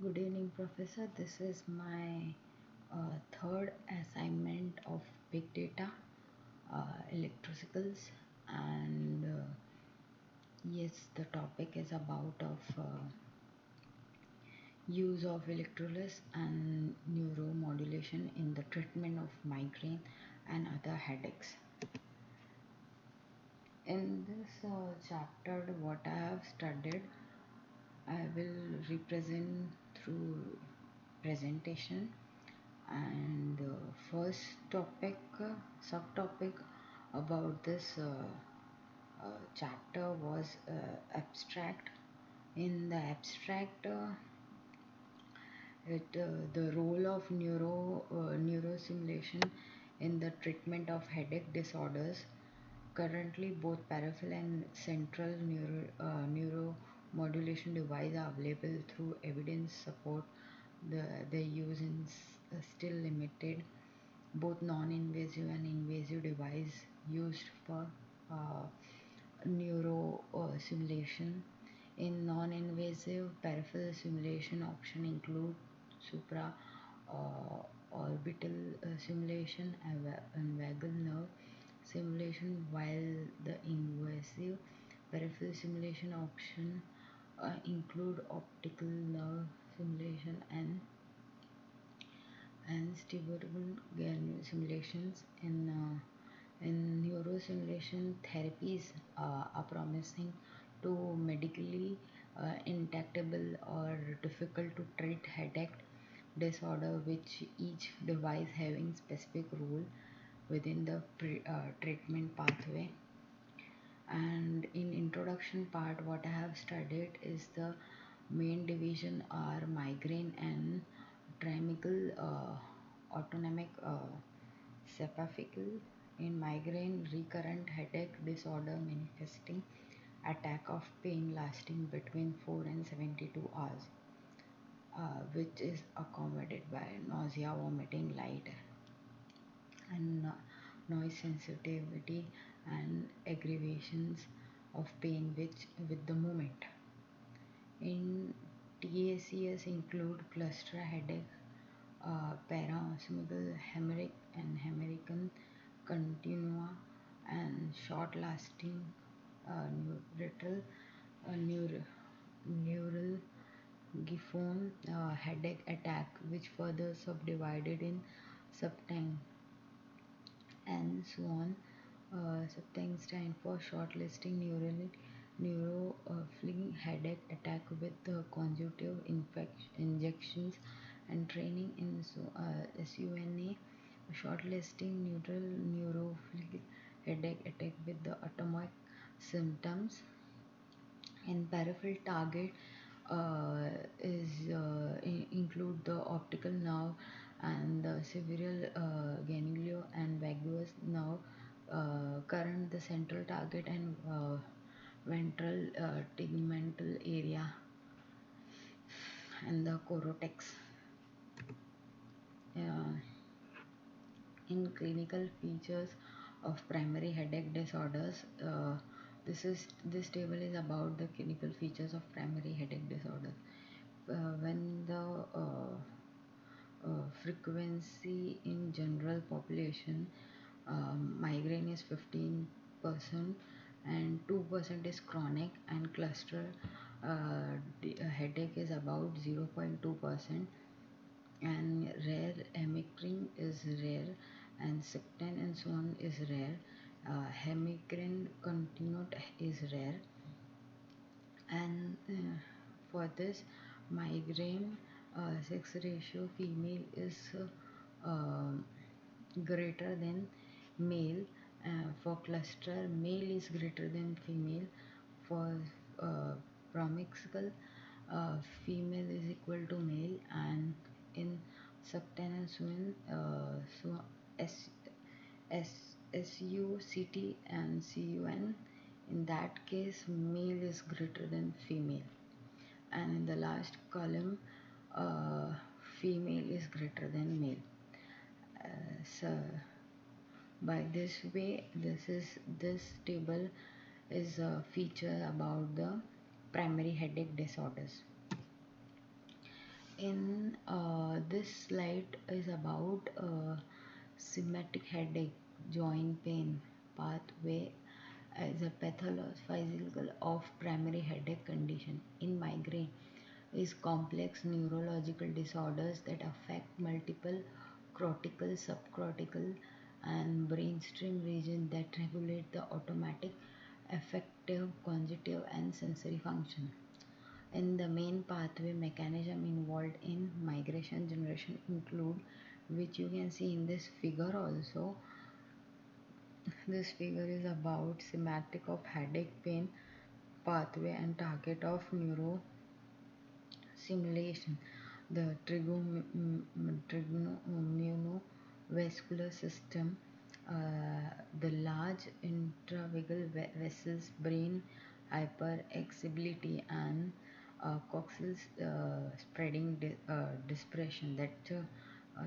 Good evening, Professor. This is my third assignment of Big Data, Electricals, and yes, the topic is about of use of electrolysis and neuromodulation in the treatment of migraine and other headaches. In this chapter, what I have studied, I will represent through presentation. And the first topic, subtopic about this chapter was abstract. In the abstract, the role of neurostimulation in the treatment of headache disorders. Currently, both peripheral and central neuromodulation devices are available through evidence support. Their use is still limited. Both non-invasive and invasive devices used for uh, neuro simulation. In non-invasive peripheral simulation, option include supra orbital simulation and vagal nerve simulation, while the invasive peripheral simulation option include optical nerve simulation and steerable simulations. In neurosimulation therapies are promising to medically intractable or difficult to treat headache disorder, which each device having specific role within the treatment pathway. And in introduction part, what I have studied is the main division are migraine and tricycle autonomic cephalical. In migraine, recurrent headache disorder manifesting attack of pain lasting between 4 and 72 hours, which is accompanied by nausea, vomiting, light and noise sensitivity and aggravations of pain which with the movement. In TACS include cluster headache, paroxysmal hemorrhage and hemorrhagic continua, and short-lasting neural neural giphone headache attack, which further subdivided in subtype and so on. Subtype stand for short-lasting neurofilling headache attack with conjunctive injections and training in SUNA. Short-lasting neurofilling headache attack with the atomic symptoms. And peripheral target is include the optical nerve and the cerebral ganglion and vagus nerve. Current the central target and ventral tegmental area and the cortex. Uh, in clinical features of primary headache disorders, this table is about the clinical features of primary headache disorders. When the frequency in general population, migraine is 15% and 2% is chronic, and cluster headache is about 0.2%, and rare hemicrine is rare, and septine and so on is rare. Hemicrine continued is rare. And for this migraine, sex ratio female is uh, greater than male. For cluster, male is greater than female. For uh, promiscuous, female is equal to male. And in subtenous swing, so S, S, SUCT and CUN, in that case male is greater than female. And in the last column, uh, female is greater than male. So by this way, this table is a feature about the primary headache disorders. In this slide is about symmetric headache, joint pain pathway as a pathological of primary headache condition. In migraine is complex neurological disorders that affect multiple cortical, subcortical, and brainstem regions that regulate the automatic, affective, cognitive, and sensory function. And the main pathway mechanism involved in migration generation include, which you can see in this figure also. This figure is about schematic of headache pain pathway and target of neuro simulation. The trigonomuscular system, the large intravagal vessels, brain hyperexcitability, and coxal spreading dispersion. That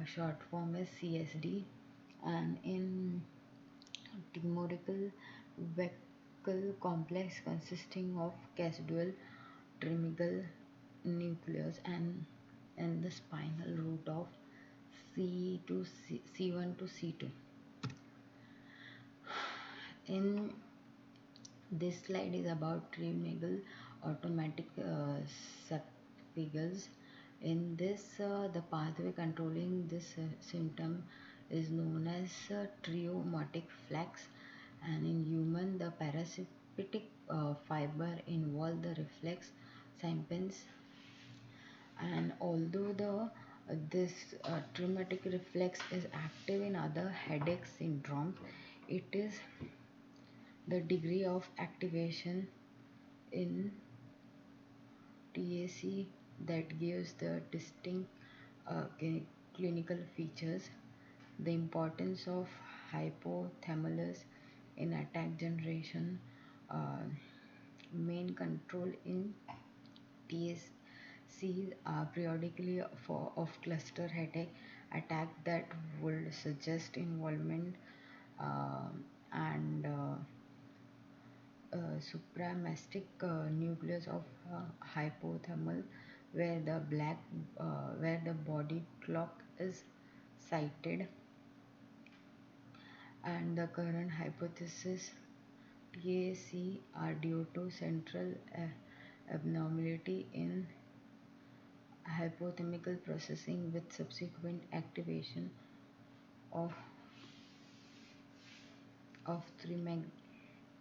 short form is CSD. And in Timorical vehicle complex consisting of caudal, terminal nucleus, and the spinal root of C1 to C2. In this slide is about trimegal automatic subvagals. In this, the pathway controlling this symptom is known as triomotic flex, and in human, the parasympathetic fiber involve the reflex symptoms. And although this traumatic reflex is active in other headache syndromes, it is the degree of activation in TAC that gives the distinct clinical features. The importance of hypothalamus in attack generation, main control in TSC periodically of cluster headache attack that would suggest involvement uh, and supramastic nucleus of hypothalamus where the body clock is cited. And the current hypothesis TAC are due to central abnormality in hypothalamic processing with subsequent activation of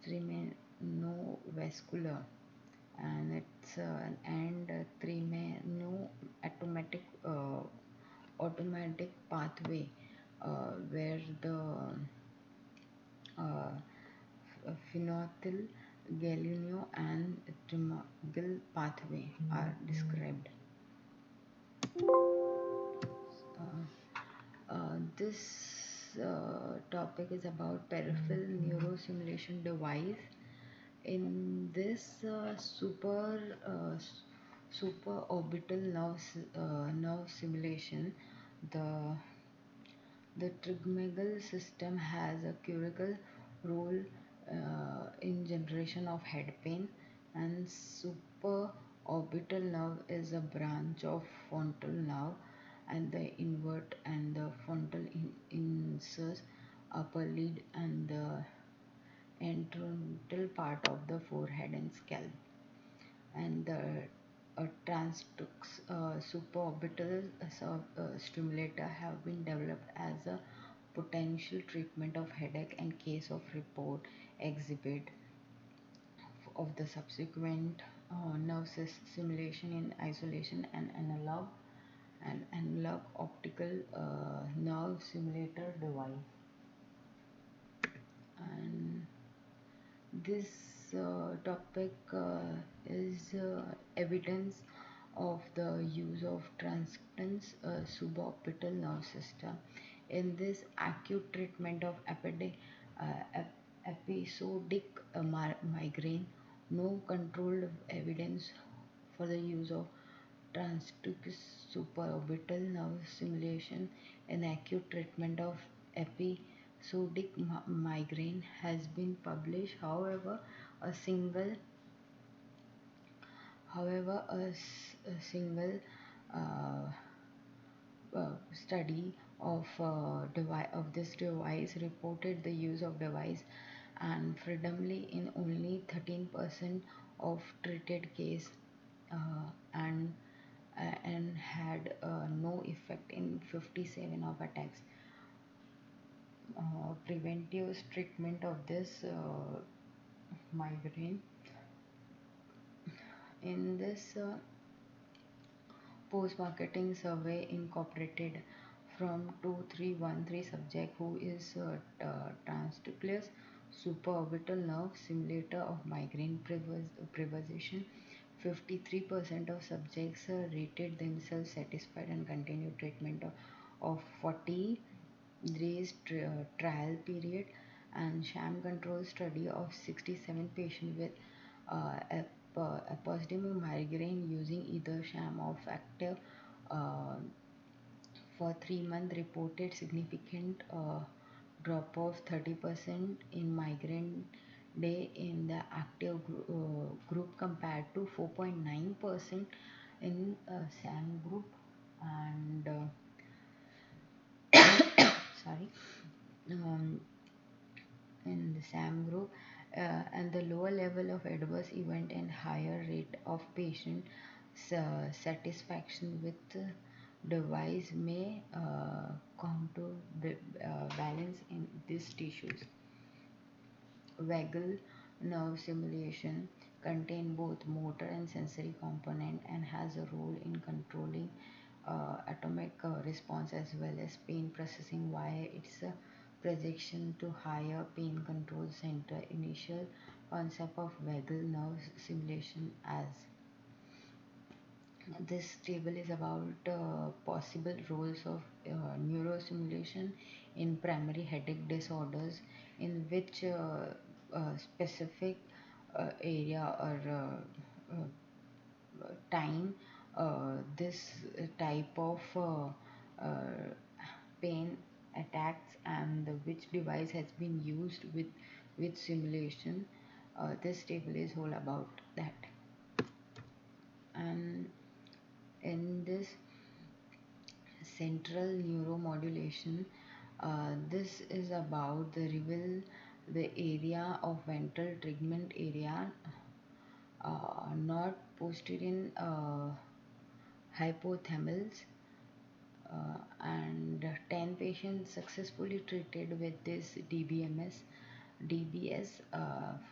thremonovascular, and it's and thremoautomatic automatic pathway where the uh, phenylethyl galeno and trimagal pathway are described. This topic is about peripheral neurosimulation device. In this supraorbital nerve simulation, the trigeminal system has a critical role in generation of head pain, and supraorbital nerve is a branch of frontal nerve, and the invert and the frontal inserts upper lid and the anterotal part of the forehead and scalp. And the transdux supraorbital stimulator have been developed as a potential treatment of headache and case of report exhibit of the subsequent nerve stimulation in isolation and analog optical nerve simulator device. And this topic is evidence of the use of transcutance suborbital nerve system in this acute treatment of episodic migraine. No controlled evidence for the use of transcutaneous suborbital nerve stimulation in acute treatment of episodic migraine has been published. A single however a single study of this device reported the use of device and freedomly in only 13% of treated case, uh, and and had no effect in 57 of attacks. Preventive treatment of this migraine. In this post-marketing survey incorporated from 2313 subject who is transnucleus supraorbital nerve simulator of migraine prevention. 53% of subjects rated themselves satisfied and continued treatment of 40 days trial period, and sham control study of 67 patients with a positive migraine using either sham or active uh, for 3 months reported significant drop of 30% in migraine day in the active group compared to 4.9% in SAM group, and sorry, um, in the SAM group, and the lower level of adverse event and higher rate of patient satisfaction with the device may balance in these tissues. Vagal nerve stimulation contain both motor and sensory component and has a role in controlling atomic response as well as pain processing via its projection to higher pain control center. Initial concept of vagal nerve stimulation as this table is about possible roles of neurostimulation in primary headache disorders, in which specific area or time this type of pain attacks, and which device has been used with simulation. This table is all about that. And in this central neuromodulation, this is about the reveal the area of ventral tegment area, not posterior hypothalamus, and 10 patients successfully treated with this DBS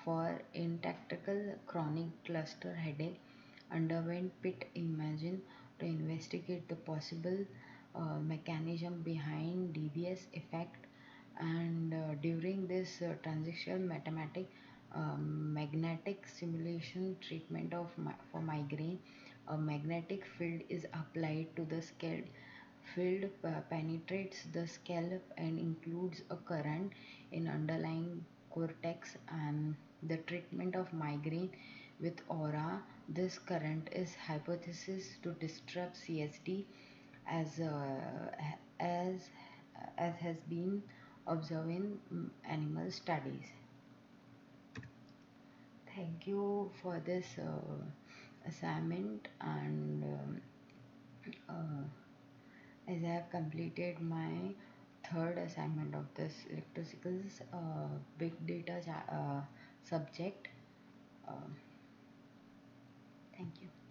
for intactical chronic cluster headache underwent PET imaging to investigate the possible mechanism behind DBS effect, and during this transitional magnetic stimulation treatment for migraine, a magnetic field is applied to the scalp. Field penetrates the scalp and includes a current in underlying cortex, and the treatment of migraine with aura. This current is hypothesized to disrupt CSD as as as has been observed in animal studies. Thank you for this assignment, and as I have completed my third assignment of this electricals big data subject. Uh, Thank you.